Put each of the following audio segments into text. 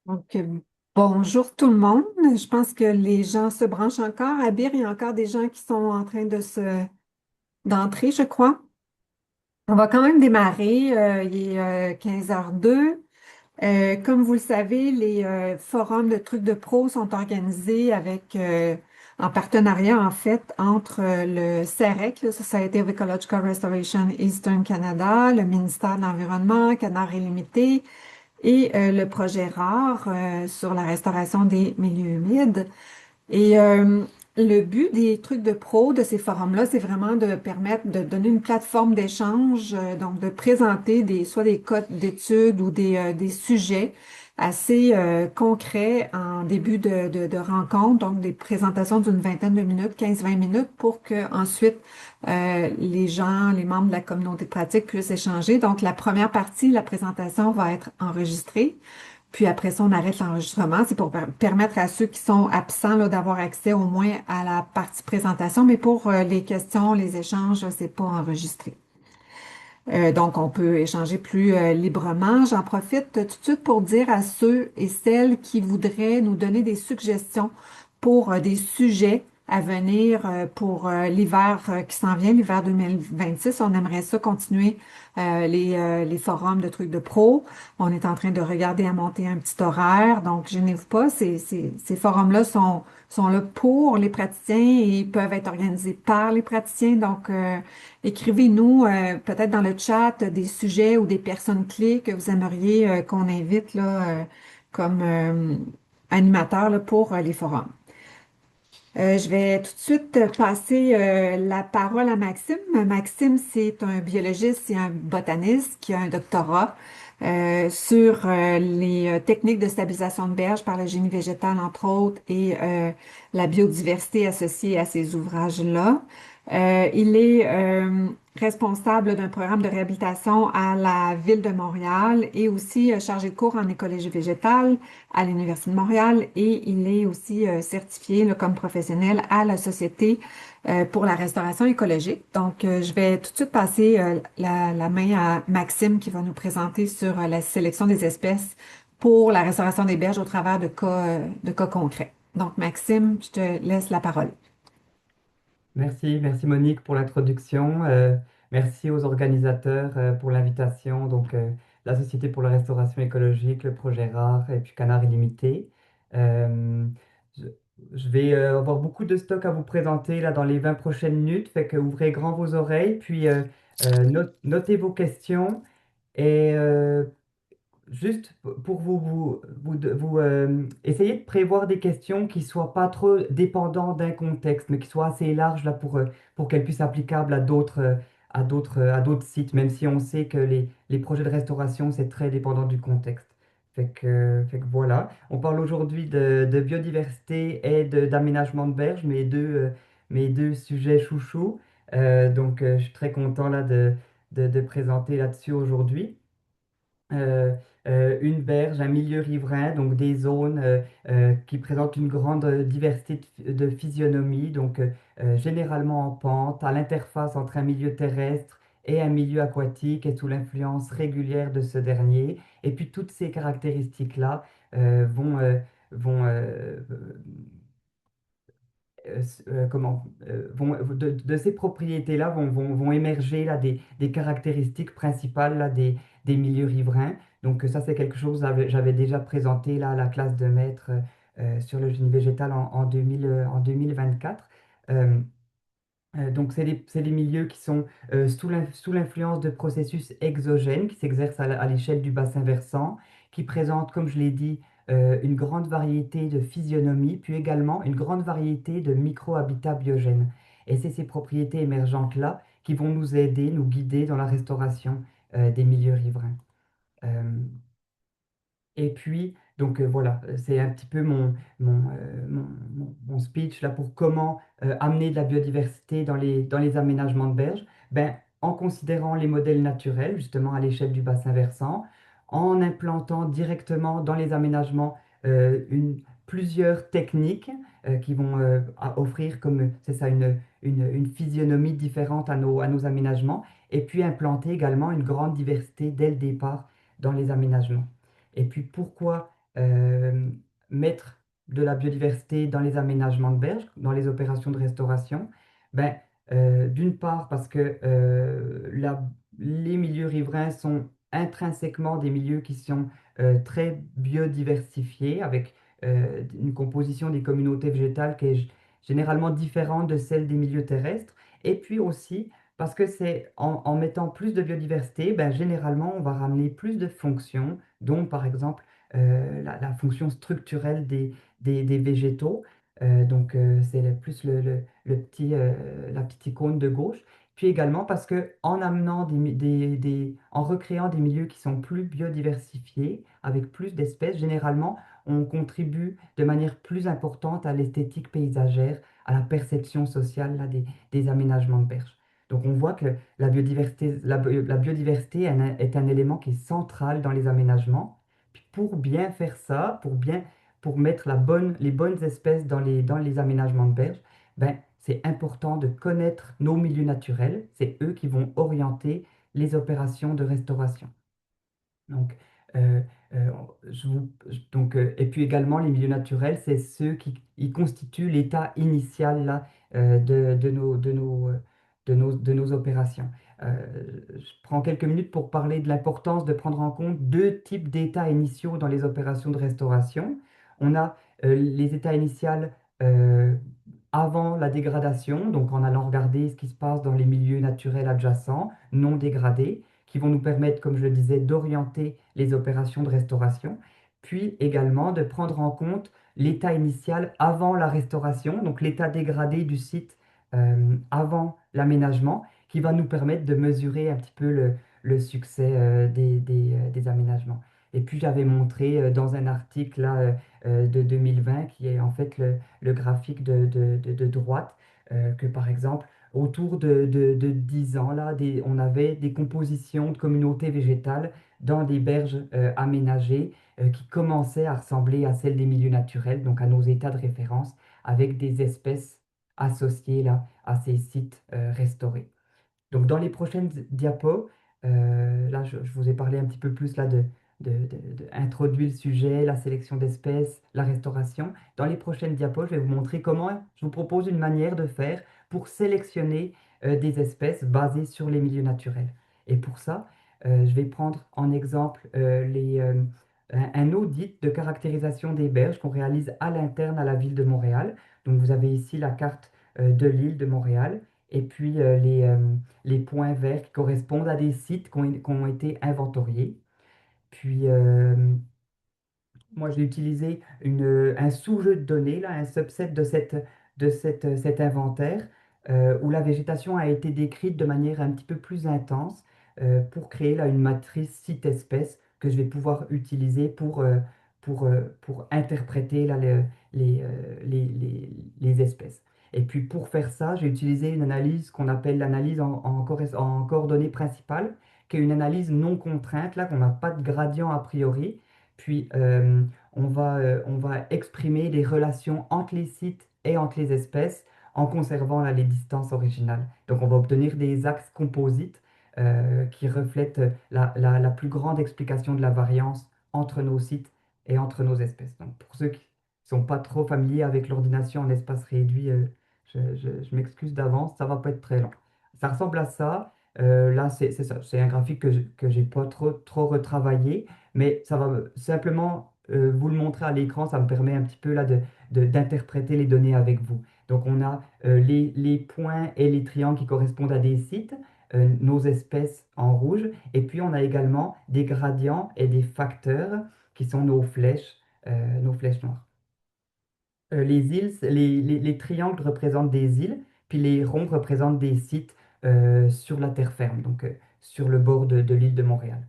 Donc, bonjour tout le monde. Je pense que les gens se branchent encore. À Bir, il y a encore des gens qui sont en train d'entrer, je crois. On va quand même démarrer. Il est 15h02. Comme vous le savez, les forums de trucs de pro sont organisés en partenariat, en fait, entre le CEREC, le Society of Ecological Restoration Eastern Canada, le ministère de l'Environnement, Canard illimité, et le projet rare sur la restauration des milieux humides. Et le but des trucs de pro de ces forums-là, c'est vraiment de permettre de donner une plateforme d'échange, donc de présenter soit des cas d'études ou des sujets assez concrets en début de rencontre, donc des présentations d'une vingtaine de minutes, 15-20 minutes, pour que ensuite les gens, les membres de la communauté de pratique puissent échanger. Donc la première partie, la présentation va être enregistrée. Puis après ça, on arrête l'enregistrement. C'est pour permettre à ceux qui sont absents là, d'avoir accès au moins à la partie présentation, mais pour les questions, les échanges, là, c'est pas enregistré. Donc, on peut échanger plus librement. J'en profite tout de suite pour dire à ceux et celles qui voudraient nous donner des suggestions pour des sujets à venir pour l'hiver qui s'en vient, l'hiver 2026. On aimerait ça continuer les forums de trucs de pro. On est en train de regarder à monter un petit horaire. Donc, gênez-vous pas, ces forums-là sont là pour les praticiens et ils peuvent être organisés par les praticiens. Donc, écrivez-nous peut-être dans le chat des sujets ou des personnes clés que vous aimeriez qu'on invite là, comme animateur là, pour les forums. Je vais tout de suite passer la parole à Maxime. Maxime, c'est un biologiste et un botaniste qui a un doctorat sur les techniques de stabilisation de berges par le génie végétal, entre autres, et la biodiversité associée à ces ouvrages-là. Il est responsable d'un programme de réhabilitation à la Ville de Montréal et aussi chargé de cours en écologie végétale à l'Université de Montréal et il est aussi certifié là, comme professionnel à la Société pour la restauration écologique. Donc, je vais tout de suite passer la main à Maxime qui va nous présenter sur la sélection des espèces pour la restauration des berges au travers de cas concrets. Donc, Maxime, je te laisse la parole. Merci Monique pour l'introduction. Merci aux organisateurs pour l'invitation. La Société pour la restauration écologique, le projet rare et puis Canard illimité. Euh, je, je vais avoir beaucoup de stock à vous présenter là dans les 20 prochaines minutes. Fait que ouvrez grand vos oreilles, puis notez vos questions. Et juste pour essayer de prévoir des questions qui soient pas trop dépendantes d'un contexte, mais qui soient assez larges là pour qu'elles puissent être applicables à d'autres sites, même si on sait que les projets de restauration, c'est très dépendant du contexte. Fait que voilà. On parle aujourd'hui de biodiversité et d'aménagement de berges, mes deux sujets chouchous. Je suis très content là de présenter là-dessus aujourd'hui euh, une berge, un milieu riverain, donc des zones qui présentent une grande diversité de physionomie, généralement en pente, à l'interface entre un milieu terrestre et un milieu aquatique et sous l'influence régulière de ce dernier. Et puis toutes ces caractéristiques-là euh, vont, euh, vont de ces propriétés-là vont émerger là, des caractéristiques principales là, des milieux riverains. Ça, c'est quelque chose que j'avais déjà présenté là, à la classe de maître sur le génie végétal en 2024. Euh, c'est des milieux qui sont sous l'influence de processus exogènes qui s'exercent à l'échelle du bassin versant, qui présentent, comme je l'ai dit, une grande variété de physionomie, puis également une grande variété de micro-habitats biogènes. Et c'est ces propriétés émergentes-là qui vont nous aider, nous guider dans la restauration des milieux riverains. Euh, et puis, voilà, c'est un petit peu mon speech là pour comment amener de la biodiversité dans les aménagements de berges. Ben, en considérant les modèles naturels, justement à l'échelle du bassin versant, en implantant directement dans les aménagements plusieurs techniques qui vont offrir comme, c'est ça, une physionomie différente à nos aménagements, et puis implanter également une grande diversité dès le départ dans les aménagements. Et puis pourquoi euh, mettre de la biodiversité dans les aménagements de berges, dans les opérations de restauration? Ben, d'une part, parce que les milieux riverains sont intrinsèquement des milieux qui sont très biodiversifiés, avec une composition des communautés végétales qui est généralement différente de celle des milieux terrestres. Et puis aussi, parce que c'est en mettant plus de biodiversité, ben, généralement, on va ramener plus de fonctions, dont par exemple la fonction structurelle des végétaux. C'est plus la petite icône de gauche. Puis également parce que en amenant en recréant des milieux qui sont plus biodiversifiés, avec plus d'espèces, généralement, on contribue de manière plus importante à l'esthétique paysagère, à la perception sociale là, des aménagements de berges. Donc on voit que la biodiversité est un élément qui est central dans les aménagements. Puis pour bien faire ça, pour mettre les bonnes espèces dans les aménagements de berges, ben, c'est important de connaître nos milieux naturels. C'est eux qui vont orienter les opérations de restauration. Donc, euh, euh, et puis également, les milieux naturels, c'est ceux qui ils constituent l'état initial là, de nos opérations. Je prends quelques minutes pour parler de l'importance de prendre en compte deux types d'états initiaux dans les opérations de restauration. On a les états initiaux euh, avant la dégradation, donc en allant regarder ce qui se passe dans les milieux naturels adjacents, non dégradés qui vont nous permettre, comme je le disais, d'orienter les opérations de restauration, puis également de prendre en compte l'état initial avant la restauration, donc l'état dégradé du site avant l'aménagement, qui va nous permettre de mesurer un petit peu le succès des aménagements. Et puis j'avais montré dans un article là, de 2020, qui est en fait le graphique de droite, que par exemple, autour de 10 ans, là, on avait des compositions de communautés végétales dans des berges aménagées qui commençaient à ressembler à celles des milieux naturels, donc à nos états de référence, avec des espèces associées là, à ces sites restaurés. Donc dans les prochaines diapos, là je vous ai parlé un petit peu plus là introduire le sujet, la sélection d'espèces, la restauration. Dans les prochaines diapos, je vais vous montrer comment je vous propose une manière de faire pour sélectionner des espèces basées sur les milieux naturels. Et pour ça, je vais prendre en exemple un audit de caractérisation des berges qu'on réalise à l'interne à la ville de Montréal. Donc vous avez ici la carte de l'île de Montréal et puis les points verts qui correspondent à des sites qui ont été inventoriés. Puis, moi, j'ai utilisé un sous-jeu de données, là, un subset cet inventaire, où la végétation a été décrite de manière un petit peu plus intense pour créer là, une matrice site-espèce que je vais pouvoir utiliser pour interpréter là, les espèces. Et puis pour faire ça, j'ai utilisé une analyse qu'on appelle l'analyse en coordonnées principales, qui est une analyse non contrainte, là, qu'on n'a pas de gradient a priori. Puis on va exprimer les relations entre les sites et entre les espèces en conservant là, les distances originales. Donc on va obtenir des axes composites qui reflètent la plus grande explication de la variance entre nos sites et entre nos espèces. Donc pour ceux qui ne sont pas trop familiers avec l'ordination en espace réduit, je m'excuse d'avance, ça va pas être très long. Ça ressemble à ça. Là, c'est ça. C'est un graphique que j'ai pas trop retravaillé, mais ça va simplement vous le montrer à l'écran. Ça me permet un petit peu là d'interpréter les données avec vous. Donc, on a les points et les triangles qui correspondent à des sites, nos espèces en rouge, et puis on a également des gradients et des facteurs qui sont nos flèches noires. Les triangles représentent des îles, puis les ronds représentent des sites sur la terre ferme, donc sur le bord de l'île de Montréal.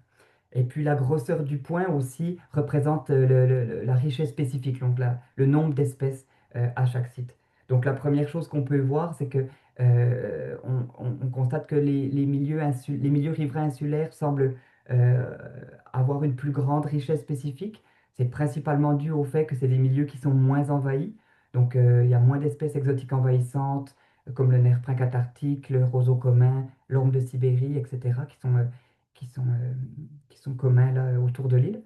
Et puis la grosseur du point aussi représente la richesse spécifique, donc le nombre d'espèces à chaque site. Donc la première chose qu'on peut voir, c'est que on constate que les milieux riverains insulaires semblent euh, avoir une plus grande richesse spécifique. C'est principalement dû au fait que c'est des milieux qui sont moins envahis. Donc il y a moins d'espèces exotiques envahissantes, comme le nerf antarctique, le roseau commun, l'orme de Sibérie, etc., qui sont qui sont communs là, autour de l'île.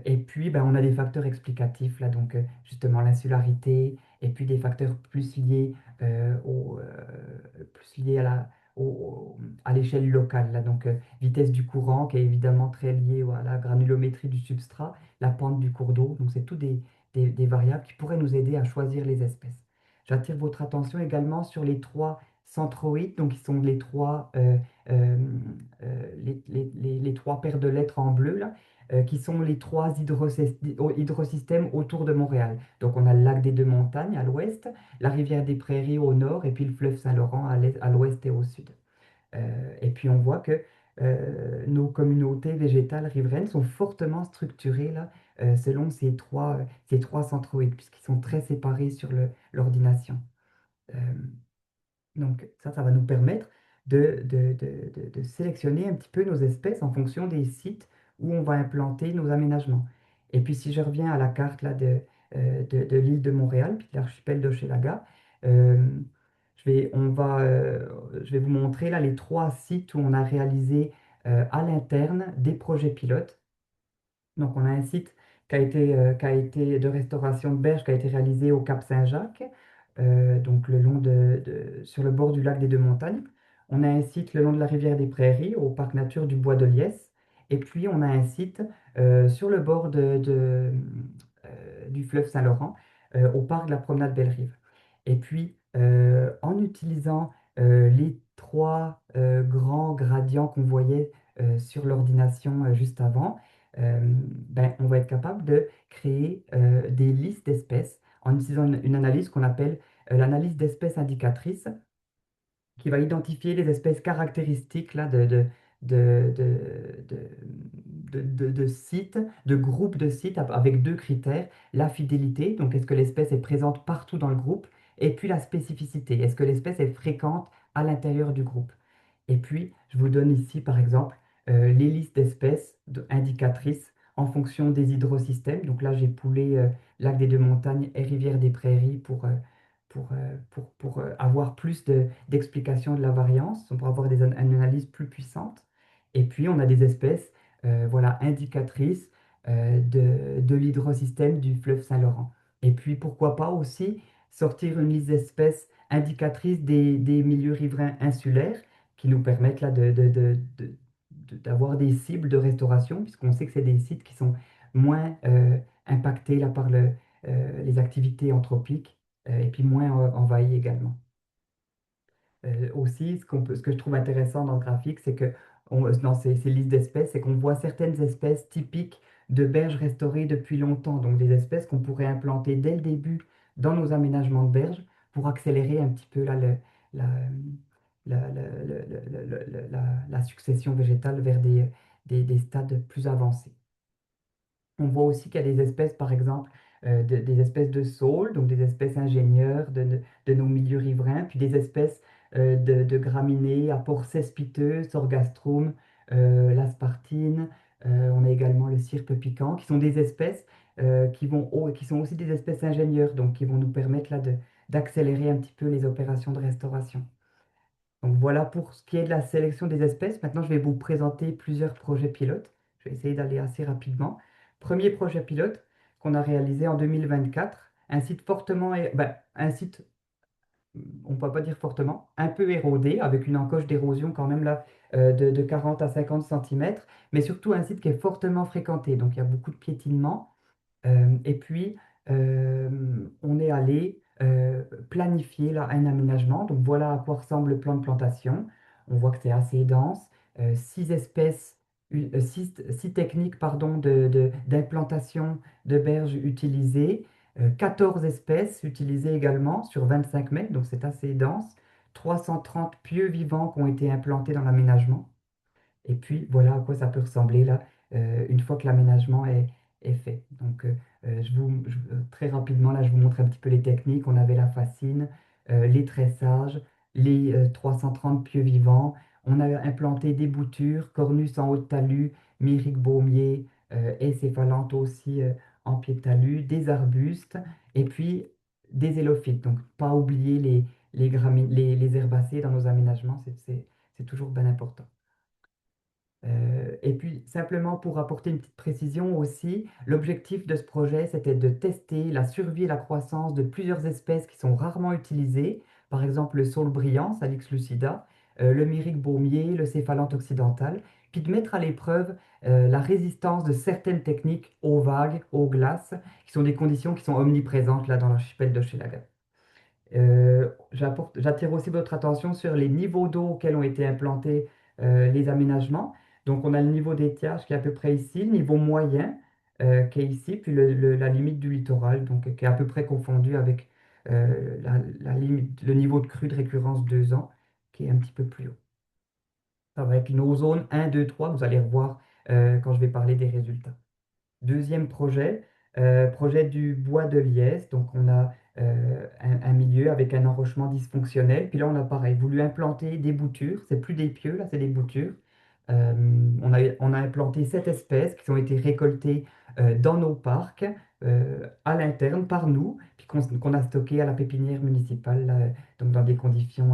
Et puis, ben, on a des facteurs explicatifs, là, donc justement l'insularité, et puis des facteurs plus liés, plus liés à l'échelle locale, là, donc vitesse du courant, qui est évidemment très liée à la granulométrie du substrat, la pente du cours d'eau, donc c'est tout des variables qui pourraient nous aider à choisir les espèces. J'attire votre attention également sur les trois centroïdes, donc qui sont euh, les trois paires de lettres en bleu, là, qui sont les trois hydrosystèmes autour de Montréal. Donc on a le lac des Deux Montagnes à l'ouest, la rivière des Prairies au nord, et puis le fleuve Saint-Laurent à l'ouest et au sud. Et puis on voit que nos communautés végétales riveraines sont fortement structurées là, selon ces trois centroïdes, puisqu'ils sont très séparés sur l'ordination. Euh, donc ça va nous permettre de sélectionner un petit peu nos espèces en fonction des sites où on va implanter nos aménagements. Et puis si je reviens à la carte là, de l'île de Montréal, puis de l'archipel d'Hochelaga, euh, je vais vous montrer là les trois sites où on a réalisé à l'interne des projets pilotes. Donc, on a un site qui a été de restauration de berges qui a été réalisé au Cap Saint-Jacques, donc sur le bord du lac des Deux Montagnes. On a un site le long de la rivière des Prairies, au parc nature du Bois de Liesse. Et puis, on a un site sur le bord du fleuve Saint-Laurent, au parc de la promenade Belle-Rive. Et puis, en utilisant les trois grands gradients qu'on voyait sur l'ordination juste avant, ben, on va être capable de créer des listes d'espèces en utilisant une analyse qu'on appelle l'analyse d'espèces indicatrices, qui va identifier les espèces caractéristiques là, de, de, de sites, de groupes de sites avec deux critères, la fidélité, donc est-ce que l'espèce est présente partout dans le groupe, et puis la spécificité, est-ce que l'espèce est fréquente à l'intérieur du groupe. Et puis, je vous donne ici, par exemple, les listes d'espèces indicatrices en fonction des hydrosystèmes. Donc là, j'ai poulé lac des Deux Montagnes et rivière des Prairies pour avoir plus d'explications de la variance, pour avoir une analyse plus puissante. Et puis, on a des espèces voilà, indicatrices de l'hydrosystème du fleuve Saint-Laurent. Et puis, pourquoi pas aussi sortir une liste d'espèces indicatrices des milieux riverains insulaires qui nous permettent là d'avoir des cibles de restauration, puisqu'on sait que c'est des sites qui sont moins impactés là, par les activités anthropiques et puis moins envahis également. Aussi, ce que je trouve intéressant dans le graphique, c'est que dans ces listes d'espèces, c'est qu'on voit certaines espèces typiques de berges restaurées depuis longtemps, donc des espèces qu'on pourrait implanter dès le début dans nos aménagements de berges pour accélérer un petit peu là, la, la succession végétale vers des stades plus avancés. On voit aussi qu'il y a des espèces, par exemple, des espèces de saules, donc des espèces ingénieurs de nos milieux riverains, puis des espèces de graminées à pores cespiteux, Sorghastrum, l'aspartine. On a également le cirque piquant, qui sont des espèces qui sont aussi des espèces ingénieurs, donc qui vont nous permettre là d'accélérer un petit peu les opérations de restauration. Donc voilà pour ce qui est de la sélection des espèces. Maintenant, je vais vous présenter plusieurs projets pilotes. Je vais essayer d'aller assez rapidement. Premier projet pilote qu'on a réalisé en 2024, un site un site, on ne peut pas dire fortement, un peu érodé, avec une encoche d'érosion quand même là de 40 à 50 cm, mais surtout un site qui est fortement fréquenté. Donc il y a beaucoup de piétinement. Et puis, on est allé planifier là, un aménagement. Donc voilà à quoi ressemble le plan de plantation. On voit que c'est assez dense. Six espèces, six techniques pardon, d'implantation de berges utilisées. 14 espèces utilisées également sur 25 mètres, donc c'est assez dense. 330 pieux vivants qui ont été implantés dans l'aménagement. Et puis voilà à quoi ça peut ressembler là, une fois que l'aménagement est fait. Donc très rapidement, là, je vous montre un petit peu les techniques. On avait la fascine, les tressages, les 330 pieux vivants. On a implanté des boutures, cornus en haut de talus, myrique baumier et céphalanthe aussi en pied de talus, des arbustes et puis des élophytes. Donc pas oublier les herbacées dans nos aménagements, c'est toujours bien important. Et puis, simplement pour apporter une petite précision aussi, l'objectif de ce projet, c'était de tester la survie et la croissance de plusieurs espèces qui sont rarement utilisées, par exemple le saule brillant, Salix lucida, le myrique baumier, le céphalanthe occidental, puis de mettre à l'épreuve la résistance de certaines techniques aux vagues, aux glaces, qui sont des conditions qui sont omniprésentes là dans l'archipel de Chelaga. J'attire aussi votre attention sur les niveaux d'eau auxquels ont été implantés les aménagements. Donc, on a le niveau d'étiage qui est à peu près ici, le niveau moyen qui est ici, puis la limite du littoral, donc qui est à peu près confondu avec la limite, le niveau de crue de récurrence 2 ans, qui est un petit peu plus haut. Avec nos zones 1, 2, 3, vous allez revoir quand je vais parler des résultats. Deuxième projet, projet du bois de liesse. Donc, on a un milieu avec un enrochement dysfonctionnel. Puis là, on a pareil, voulu implanter des boutures. C'est plus des pieux, là, c'est des boutures. Euh, on a implanté 7 espèces qui ont été récoltées dans nos parcs, à l'interne, par nous, puis qu'on a stockées à la pépinière municipale, là, donc dans des conditions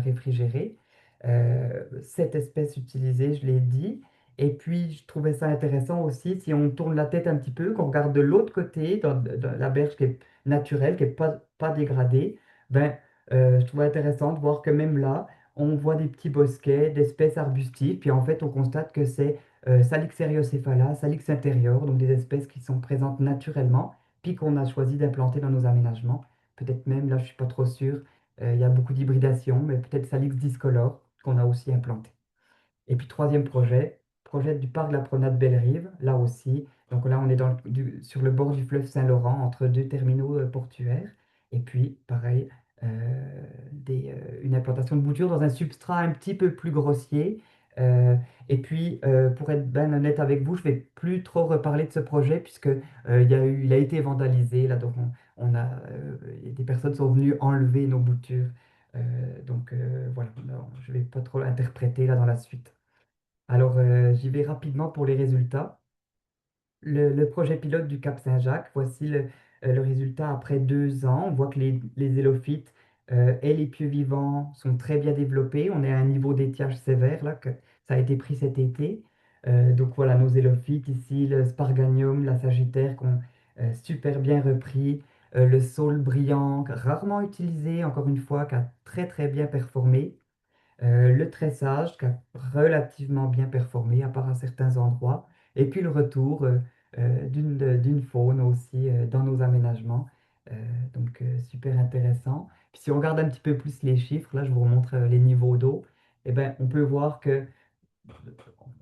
réfrigérées. 7 espèces utilisées, je l'ai dit. Et puis, je trouvais ça intéressant aussi, si on tourne la tête un petit peu, qu'on regarde de l'autre côté, dans la berge qui est naturelle, qui n'est pas dégradée, ben, je trouvais intéressant de voir que même là, on voit des petits bosquets d'espèces arbustives, puis en fait, on constate que c'est Salix seriocephala, Salix intérieur, donc des espèces qui sont présentes naturellement, puis qu'on a choisi d'implanter dans nos aménagements. Peut-être même, là, je ne suis pas trop sûr, il y a beaucoup d'hybridation, mais peut-être Salix discolore, qu'on a aussi implanté. Et puis troisième projet, projet du parc de la promenade Belle-Rive, là aussi. Donc là, on est sur le bord du fleuve Saint-Laurent, entre deux terminaux portuaires. Et puis, pareil, une implantation de boutures dans un substrat un petit peu plus grossier. Euh, et puis, pour être bien honnête avec vous, je ne vais plus trop reparler de ce projet puisque il a été vandalisé. Là, donc, des personnes sont venues enlever nos boutures. Donc, voilà, non, je ne vais pas trop l'interpréter là dans la suite. Alors, j'y vais rapidement pour les résultats. Le projet pilote du Cap Saint-Jacques, voici le résultat après 2 ans. On voit que les élophytes et les pieux vivants sont très bien développés. On est à un niveau d'étiage sévère, là, que ça a été pris cet été. Donc voilà, nos élophytes ici, le Sparganium, la Sagittaire, qui ont super bien repris. Le saule brillant, rarement utilisé, encore une fois, qui a très très bien performé. Le tressage qui a relativement bien performé, à part à certains endroits, et puis le retour d'une faune aussi dans nos aménagements. Euh, donc super intéressant. Puis si on regarde un petit peu plus les chiffres, là je vous remontre les niveaux d'eau, et ben, on peut voir que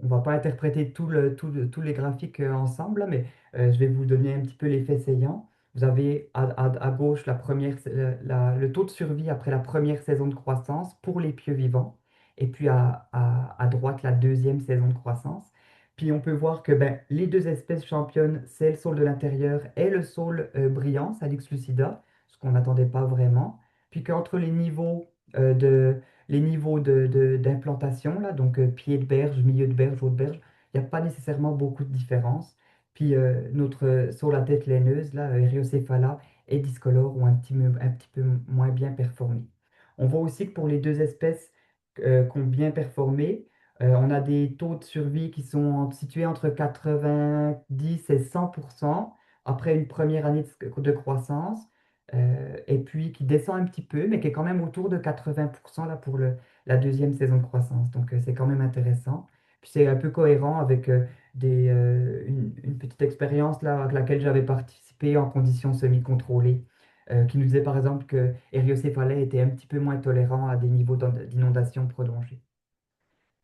on va pas interpréter tous les graphiques ensemble, là, mais je vais vous donner un petit peu l'effet saillant. Vous avez à gauche le taux de survie après la première saison de croissance pour les pieux vivants, et puis à droite la deuxième saison de croissance. Puis on peut voir que ben, les deux espèces championnes, c'est le saule de l'intérieur et le saule brillant, Salix lucida, ce qu'on n'attendait pas vraiment. Puis qu'entre d'implantation, là, donc pied de berge, milieu de berge, haut de berge, il n'y a pas nécessairement beaucoup de différence. Puis notre sur la tête laineuse, là, Heriocéphala et Discolore ont un petit peu moins bien performé. On voit aussi que pour les deux espèces qui ont bien performé, on a des taux de survie qui sont situés entre 90 et 100% après une première année de croissance et puis qui descend un petit peu, mais qui est quand même autour de 80% là pour la deuxième saison de croissance. Donc c'est quand même intéressant. Puis c'est un peu cohérent avec une petite expérience là, avec laquelle j'avais participé en conditions semi-contrôlées, qui nous disait par exemple que Hériocéphalais était un petit peu moins tolérant à des niveaux d'inondation prolongés.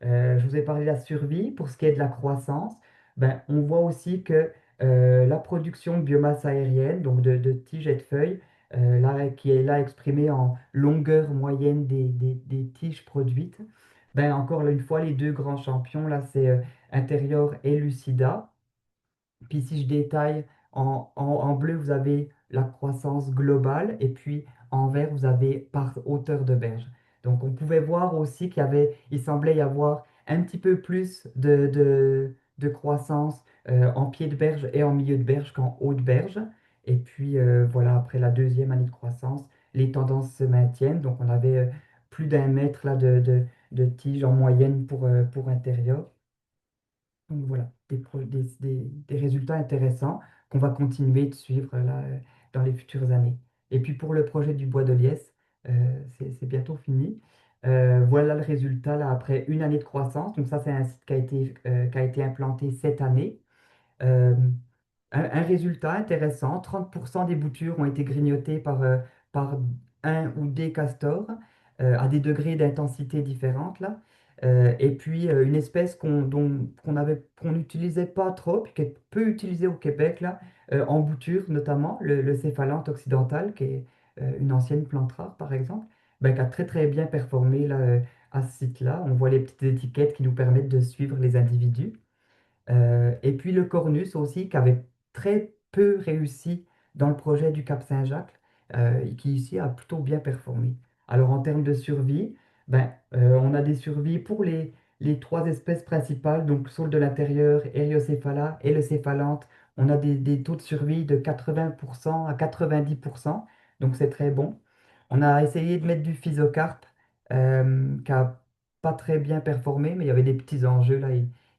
Je vous ai parlé de la survie. Pour ce qui est de la croissance, ben, on voit aussi que la production de biomasse aérienne, donc de tiges et de feuilles, là, qui est là exprimée en longueur moyenne des tiges produites, ben, encore une fois, les deux grands champions, là, c'est Interior et Lucida. Puis si je détaille, en bleu, vous avez la croissance globale et puis en vert, vous avez par hauteur de berge. Donc on pouvait voir aussi il semblait y avoir un petit peu plus de croissance en pied de berge et en milieu de berge qu'en haut de berge. Et puis voilà, après la deuxième année de croissance, les tendances se maintiennent. Donc on avait plus d'1 mètre là, de tiges en moyenne pour intérieur. Donc voilà, des résultats intéressants qu'on va continuer de suivre là, dans les futures années. Et puis pour le projet du bois de liesse, c'est bientôt fini. Voilà le résultat là, après une année de croissance. Donc ça, c'est un site qui a été implanté cette année. Euh, un résultat intéressant, 30% des boutures ont été grignotées par un ou des castors à des degrés d'intensité différentes là. Et puis une espèce qu'on n'utilisait pas trop, puis qui est peu utilisée au Québec là, en bouture notamment, le céphalanthe occidental, qui est une ancienne plante rare par exemple, ben, qui a très très bien performé là, à ce site-là. On voit les petites étiquettes qui nous permettent de suivre les individus. Et puis le Cornus aussi, qui avait très peu réussi dans le projet du Cap Saint-Jacques, et qui ici a plutôt bien performé. Alors en termes de survie, ben, on a des survies pour les trois espèces principales, donc saule de l'intérieur, Heliocéphala et le céphalanthe. On a des taux de survie de 80% à 90%, donc c'est très bon. On a essayé de mettre du physocarpe, qui a pas très bien performé, mais il y avait des petits enjeux là.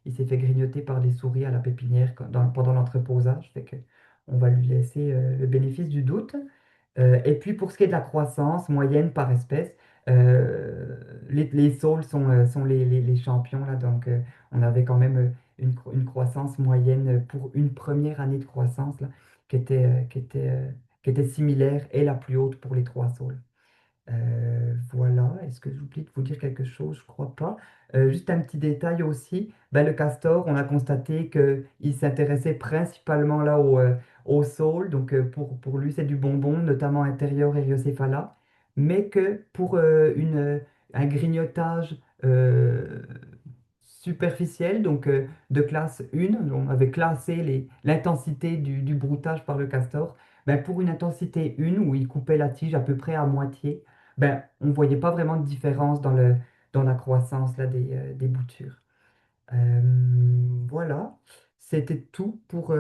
Il s'est fait grignoter par des souris à la pépinière pendant l'entreposage, fait que on va lui laisser le bénéfice du doute. Et puis pour ce qui est de la croissance moyenne par espèce, les saules sont les champions là, donc on avait quand même une croissance moyenne pour une première année de croissance là, qui était similaire et la plus haute pour les trois saules. Voilà, est-ce que j'oublie de vous dire quelque chose? Je crois pas. Juste un petit détail aussi, ben, le castor, on a constaté qu'il s'intéressait principalement là au saule, donc pour lui c'est du bonbon, notamment intérieur Heliocéphala, mais que pour un grignotage superficiel, donc de classe 1, on avait classé l'intensité du broutage par le castor, ben, pour une intensité 1 où il coupait la tige à peu près à moitié, ben, on ne voyait pas vraiment de différence dans la croissance là, des boutures. Euh, voilà, c'était tout pour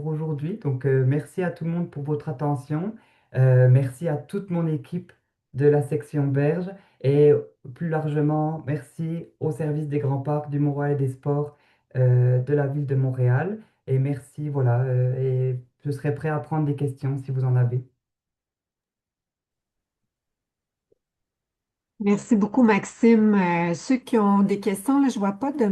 aujourd'hui. Donc, merci à tout le monde pour votre attention. Merci à toute mon équipe de la section Berge et plus largement, merci au service des grands parcs du Mont-Royal et des Sports de la ville de Montréal. Et merci, voilà, et je serai prêt à prendre des questions si vous en avez. Merci beaucoup, Maxime. Ceux qui ont des questions, là, je vois pas de